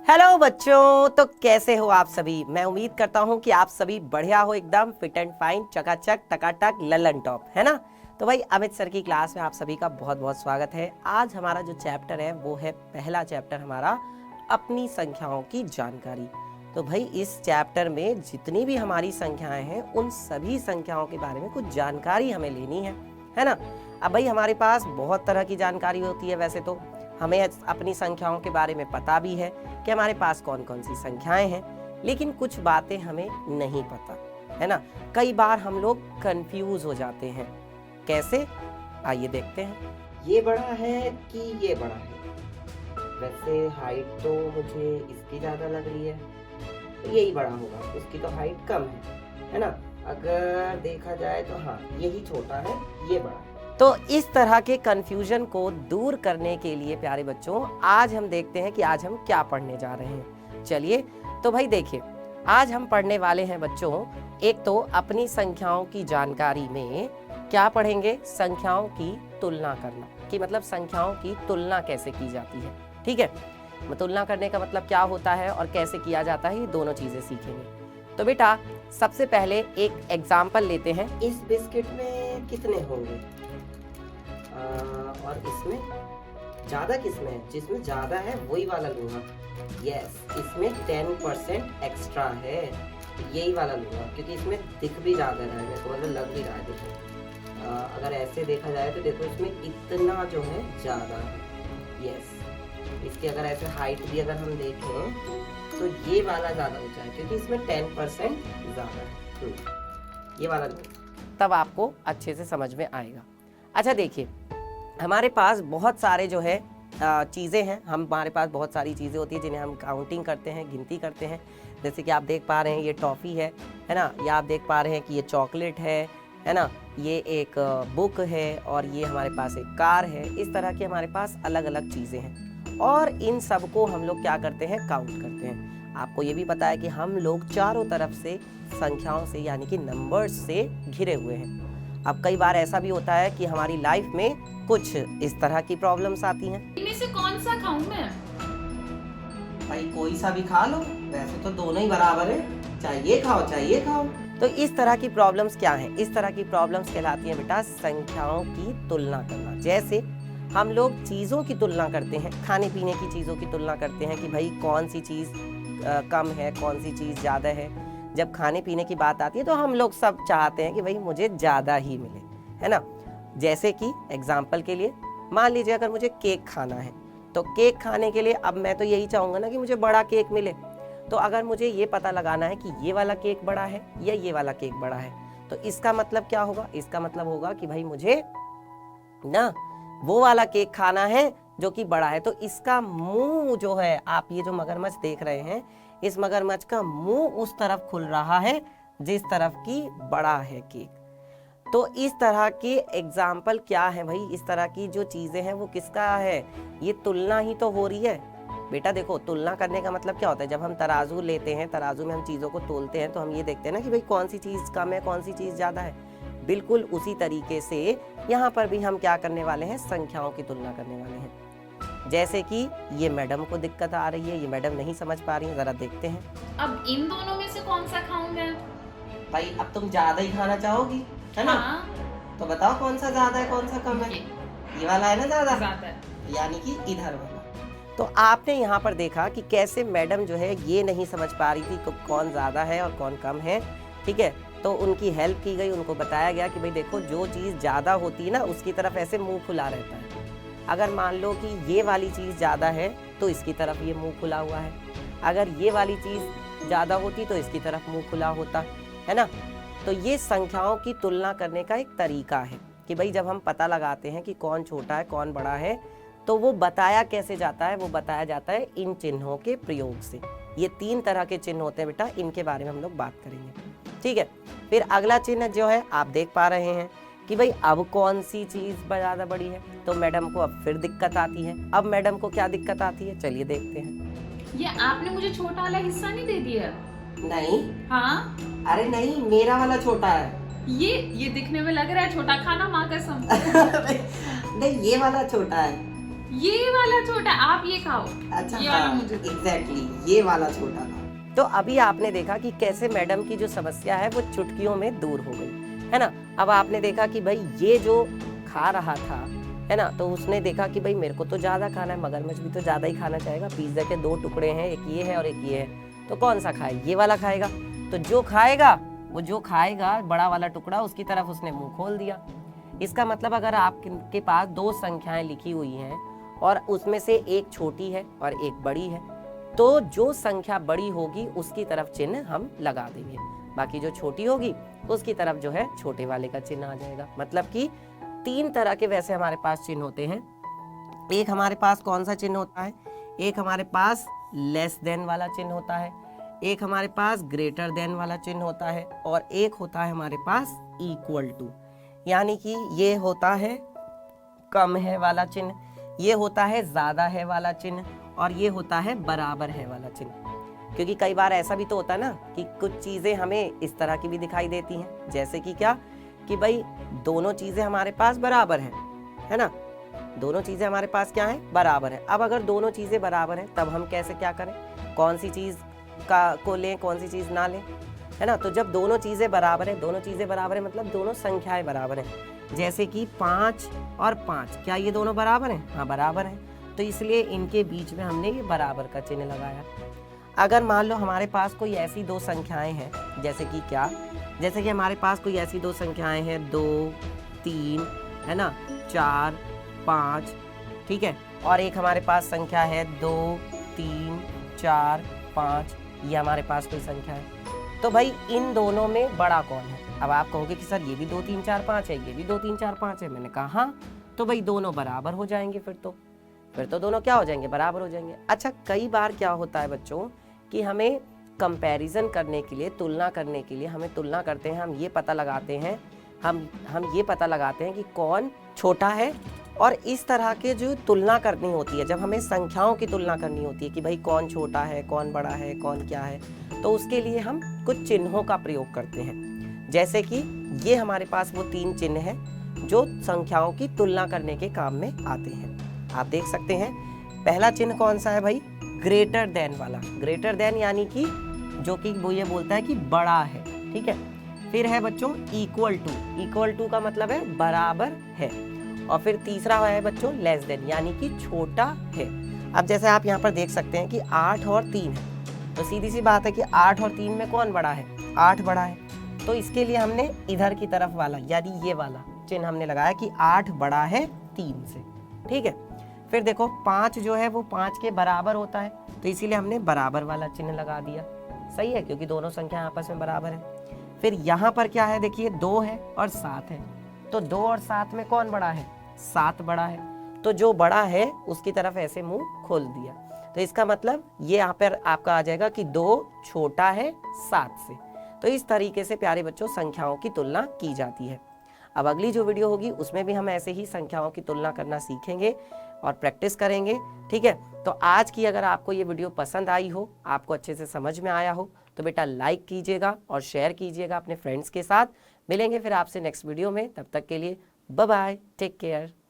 Hello बच्चों, तो कैसे हो आप सभी। मैं उम्मीद करता हूँ कि आप सभी बढ़िया हो, एकदम फिट एंड फाइन, चकाचक टकाटक ललन टॉप, है ना। तो भाई अमित सर की क्लास में आप सभी का बहुत बहुत स्वागत है। आज हमारा जो चैप्टर है वो है पहला चैप्टर हमारा, अपनी संख्याओं की जानकारी। तो भाई इस चैप्टर में जितनी भी हमारी संख्याएं हैं उन सभी संख्याओं के बारे में कुछ जानकारी हमें लेनी है ना। अब भाई हमारे पास बहुत तरह की जानकारी होती है। वैसे तो हमें अपनी संख्याओं के बारे में पता भी है कि हमारे पास कौन कौन सी संख्याएं हैं, लेकिन कुछ बातें हमें नहीं पता, है ना। कई बार हम लोग कंफ्यूज हो जाते हैं। कैसे, आइए देखते हैं। ये बड़ा है कि ये बड़ा है। वैसे हाइट तो मुझे इसकी ज़्यादा लग रही है, तो यही बड़ा होगा, उसकी तो हाइट कम है ना। अगर देखा जाए तो हाँ, यही छोटा है, ये बड़ा है। तो इस तरह के कंफ्यूजन को दूर करने के लिए प्यारे बच्चों, आज हम देखते हैं कि आज हम क्या पढ़ने जा रहे हैं। चलिए तो भाई देखिए, आज हम पढ़ने वाले हैं बच्चों, एक तो अपनी संख्याओं की जानकारी में क्या पढ़ेंगे, संख्याओं की तुलना करना, कि मतलब संख्याओं की तुलना कैसे की जाती है। ठीक है, तुलना करने का मतलब क्या होता है और कैसे किया जाता है, ये दोनों चीजें सीखेंगे। तो बेटा सबसे पहले एक एग्जाम्पल लेते हैं। इस बिस्किट में कितने होंगे और इसमें ज्यादा किसमें है, जिसमें ज्यादा है वही वाला लूंगा। यस, इसमें 10% एक्स्ट्रा है, यही वाला लूंगा, क्योंकि इसमें दिख भी ज्यादा रहा है मेरे को, मतलब लग भी रहा है। देखो अगर ऐसे देखा जाए तो देखो इसमें इतना जो है ज्यादा है। यस, इसकी अगर ऐसे हाइट भी अगर हम देखें तो ये वाला ज्यादा हो जाए, क्योंकि इसमें 10% ज्यादा है। ये वाला लूंगा, तब आपको अच्छे से समझ में आएगा। अच्छा देखिए, हमारे पास बहुत सारे जो है चीज़ें हैं। हमारे पास बहुत सारी चीज़ें होती हैं जिन्हें हम काउंटिंग करते हैं, गिनती करते हैं। जैसे कि आप देख पा रहे हैं ये टॉफ़ी है ना। या आप देख पा रहे हैं कि ये चॉकलेट है ना। ये एक बुक है और ये हमारे पास एक कार है। इस तरह के हमारे पास अलग अलग चीज़ें हैं और इन सब को हम लोग क्या करते हैं, काउंट करते हैं। आपको ये भी पता है कि हम लोग चारों तरफ से संख्याओं से यानी कि नंबर्स से घिरे हुए हैं। अब कई बार ऐसा भी होता है कि हमारी लाइफ में कुछ इस तरह की प्रॉब्लम्स आती हैं। इनमें से कौन सा खाऊं मैं? भाई कोई सा भी खा लो, वैसे तो दोनों ही बराबर है, चाहे ये खाओ चाहे ये खाओ। तो इस तरह की प्रॉब्लम्स क्या हैं? इस तरह की प्रॉब्लम्स कहलाती हैं बेटा संख्याओं की तुलना करना। जैसे हम लोग चीज़ों की तुलना करते हैं, खाने पीने की चीज़ों की तुलना करते हैं कि भाई कौन सी चीज़ कम है, कौन सी चीज़ ज़्यादा है। जब खाने पीने की बात आती है तो हम लोग सब चाहते हैं कि भाई मुझे ज़्यादा ही मिले, है ना। जैसे कि एग्जाम्पल के लिए मान लीजिए अगर मुझे केक खाना है, तो केक खाने के लिए अब मैं तो यही चाहूँगा ना कि मुझे बड़ा केक मिले। तो अगर मुझे ये पता लगाना है कि ये वाला केक बड़ा है या ये वाला केक बड़ा है, तो इसका मतलब क्या होगा, इसका मतलब होगा कि भाई मुझे ना वो वाला केक खाना है जो कि बड़ा है। तो इसका मुंह जो है, आप ये जो मगरमच्छ देख रहे हैं, इस मगरमच्छ का मुंह उस तरफ खुल रहा है जिस तरफ की बड़ा है केक। तो इस तरह के एग्जाम्पल क्या है भाई, इस तरह की जो चीजें हैं वो किसका है, ये तुलना ही तो हो रही है। बेटा देखो, तुलना करने का मतलब क्या होता है, जब हम तराजू लेते हैं, तराजू में हम चीजों को तोलते हैं, तो हम ये देखते हैं ना कि भाई कौन सी चीज कम है, कौन सी चीज ज्यादा है। बिल्कुल उसी तरीके से यहाँ पर भी हम क्या करने वाले हैं, संख्याओं की तुलना करने वाले हैं। जैसे कि ये मैडम को दिक्कत आ रही है, ये मैडम नहीं समझ पा रही है, जरा देखते हैं। अब इन दोनों में से कौन सा खाऊं मैं? भाई अब तुम ज्यादा ही खाना चाहोगी, है ना। हाँ। तो बताओ कौन सा ज्यादा है कौन सा कम है। ये वाला है ना ज्यादा, यानी कि इधर वाला। तो आपने यहाँ पर देखा कि कैसे मैडम जो है ये नहीं समझ पा रही थी कौन ज्यादा है और कौन कम है। ठीक है, तो उनकी हेल्प की गई, उनको बताया गया कि भाई देखो जो चीज़ ज़्यादा होती है ना उसकी तरफ ऐसे मुंह खुला रहता है। अगर मान लो कि ये वाली चीज़ ज़्यादा है तो इसकी तरफ ये मुंह खुला हुआ है, अगर ये वाली चीज़ ज़्यादा होती तो इसकी तरफ मुंह खुला होता, है ना। तो ये संख्याओं की तुलना करने का एक तरीका है कि भाई जब हम पता लगाते हैं कि कौन छोटा है कौन बड़ा है, तो वो बताया कैसे जाता है, वो बताया जाता है इन चिन्हों के प्रयोग से। ये 3 तरह के चिन्ह होते हैं बेटा, इनके बारे में हम लोग बात करेंगे। ठीक है, फिर अगला चिन्ह जो है आप देख पा रहे हैं कि भाई अब कौन सी चीज ज्यादा बड़ी है। तो मैडम को अब फिर दिक्कत आती है। अब मैडम को क्या दिक्कत आती है, चलिए देखते हैं। ये आपने मुझे छोटा वाला हिस्सा नहीं दे दिया? नहीं। हाँ, अरे नहीं, मेरा वाला छोटा है। ये दिखने में लग रहा है छोटा, खाना माँ कसम। नहीं, ये वाला छोटा है। ये वाला छोटा, आप ये खाओ। अच्छा ये वाला हाँ, मुझे दो। एग्जैक्टली ये वाला छोटा था। तो अभी आपने देखा कि कैसे मैडम की जो समस्या है वो चुटकियों में दूर हो गई, है ना। अब आपने देखा कि भाई ये जो खा रहा था, है ना, तो उसने देखा कि भाई मेरे को तो ज्यादा खाना है, मगरमच्छ भी तो ज्यादा ही खाना चाहेगा। पिज्जा के 2 टुकड़े हैं, एक ये है और एक ये है, तो कौन सा खाए? ये वाला खाएगा। तो जो खाएगा बड़ा वाला टुकड़ा, उसकी तरफ उसने मुंह खोल दिया। इसका मतलब अगर आपके पास 2 संख्याएं लिखी हुई हैं और उसमें से एक छोटी है और एक बड़ी है, तो जो संख्या बड़ी होगी उसकी तरफ चिन्ह हम लगा देंगे, बाकी जो छोटी होगी उसकी तरफ जो है छोटे वाले का चिन्ह आ जाएगा। मतलब कि 3 तरह के वैसे हमारे पास चिन्ह होते हैं। एक हमारे पास कौन सा चिन्ह होता है? एक हमारे पास लेस देन वाला चिन्ह होता है, एक हमारे पास ग्रेटर देन वाला चिन्ह होता है, और एक होता है हमारे पास इक्वल टू, यानी कि ये होता है कम है वाला चिन्ह, ये होता है ज्यादा है वाला चिन्ह, और ये होता है बराबर है वाला चिन्ह। क्योंकि कई बार ऐसा भी तो होता है ना कि कुछ चीजें हमें इस तरह की भी दिखाई देती हैं, जैसे कि क्या, कि भाई दोनों चीजें हमारे पास बराबर है ना, दोनों चीजें हमारे पास क्या है? बराबर है। अब अगर दोनों चीजें बराबर हैं तब हम कैसे क्या करें? कौन सी चीज को लें, कौन सी चीज ना लें, है ना। तो जब दोनों चीजें बराबर है मतलब दोनों संख्याएं बराबर हैं। जैसे कि 5 और 5, क्या ये दोनों बराबर हैं? हाँ बराबर हैं, तो इसलिए इनके बीच में हमने ये बराबर का चिन्ह लगाया। अगर मान लो हमारे पास कोई ऐसी 2 संख्याएं हैं, जैसे कि क्या, जैसे कि हमारे पास कोई ऐसी 2 संख्याएं हैं 2, 3, है ना, 4, 5, ठीक है, और एक हमारे पास संख्या है 2, 3, 4, 5, ये हमारे पास कोई संख्या है। तो भाई इन दोनों में बड़ा कौन है? अब आप कहोगे कि सर ये भी 2, 3, 4, 5 है, ये भी 2, 3, 4, 5 है। मैंने कहा हाँ, तो भाई दोनों बराबर हो जाएंगे, फिर तो दोनों क्या हो जाएंगे? बराबर हो जाएंगे। अच्छा, कई बार क्या होता है बच्चों कि हमें कंपैरिजन करने के लिए, तुलना करने के लिए हमें तुलना करते हैं, हम ये पता लगाते हैं, हम ये पता लगाते हैं कि कौन छोटा है, और इस तरह के जो तुलना करनी होती है, जब हमें संख्याओं की तुलना करनी होती है कि भाई कौन छोटा है, कौन बड़ा है, कौन क्या है, तो उसके लिए हम कुछ चिन्हों का प्रयोग करते हैं। जैसे कि ये हमारे पास वो 3 चिन्ह हैं जो संख्याओं की तुलना करने के काम में आते हैं। आप देख सकते हैं, पहला चिन्ह कौन सा है भाई? ग्रेटर देन वाला। ग्रेटर देन यानी कि जो कि वो ये बोलता है कि बड़ा है, ठीक है। फिर है बच्चों इक्वल टू। इक्वल टू का मतलब है बराबर है। और फिर तीसरा है बच्चों लेस देन, यानी कि छोटा है। अब जैसे आप यहाँ पर देख सकते हैं कि 8 और 3 है, तो सीधी सी बात है कि 8 और 3 में कौन बड़ा है? 8 बड़ा है। तो इसके लिए हमने इधर की तरफ वाला, यानी ये वाला चिन्ह हमने लगाया कि 8 बड़ा है 3 से, ठीक है। फिर देखो 5 जो है वो 5 के बराबर होता है, तो इसीलिए हमने बराबर वाला चिन्ह लगा दिया। सही है, क्योंकि दोनों संख्या आपस में बराबर है। फिर यहाँ पर क्या है? देखिए 2 है और 7 है, तो 2 और 7 में कौन बड़ा है? 7 बड़ा है। तो जो बड़ा है उसकी तरफ ऐसे मुंह खोल दिया, तो इसका मतलब ये यहाँ पर आपका आ जाएगा कि 2 छोटा है 7 से। तो इस तरीके से प्यारे बच्चों संख्याओं की तुलना की जाती है। अब अगली जो वीडियो होगी उसमें भी हम ऐसे ही संख्याओं की तुलना करना सीखेंगे और प्रैक्टिस करेंगे, ठीक है। तो आज की अगर आपको ये वीडियो पसंद आई हो, आपको अच्छे से समझ में आया हो, तो बेटा लाइक कीजिएगा और शेयर कीजिएगा अपने फ्रेंड्स के साथ। मिलेंगे फिर आपसे नेक्स्ट वीडियो में, तब तक के लिए बाय बाय, टेक केयर।